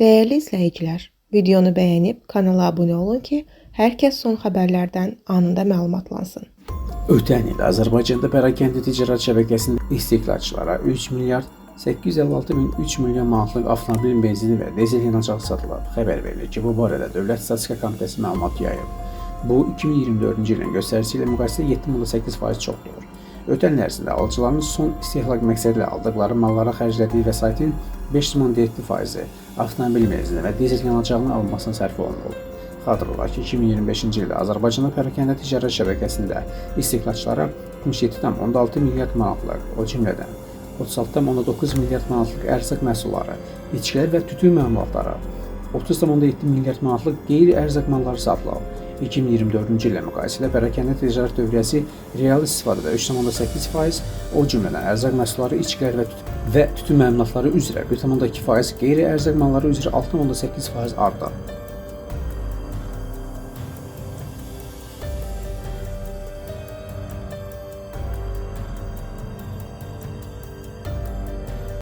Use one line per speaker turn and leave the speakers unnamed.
Değerli izləyicilər, videonu bəyənib kanala abunə olun ki, hər kəs son xəbərlərdən anında məlumatlansın.
Ötən il Azərbaycanda pərakəndə ticarət şəbəkəsində istehlakçılara 3 milyard 856 min 3 milyon manatlıq avtomobil benzini və dizel yanacaq satılıb. Xəbər verilir ki, bu barədə Dövlət Statistika Komitəsi məlumat yayıb. Bu 2024-cü ilin göstəricisi ilə müqayisədə 7,8% çoxdur. Ötən il ərzində alıcıların son istehlak məqsədilə aldıqları mallara xərclədiyi vəsaitin 5,7%-i avtomobil benzini və dizel yanacağının alınmasına sərf olunub. Xatırladaq ki, 2025-ci ildə Azərbaycanda pərakəndə ticarət şəbəkəsində istehlakçılara 67,6 milyard manatlıq, o cümlədən 36,9 milyard manatlıq ərzaq məhsulları, içkilər və tütün məmulatları, 30,7 milyard manatlıq qeyri-ərzaq malları satılıb. 2024-cü illə müqayisədə pərakəndə ticarət dövriyyəsi real istifadədə 3,8%, o cümlədən ərzaq məhsulları, içkilər və tütün məmulatları üzrə 1,2%, qeyri-ərzaq malları üzrə 6,8% artdı.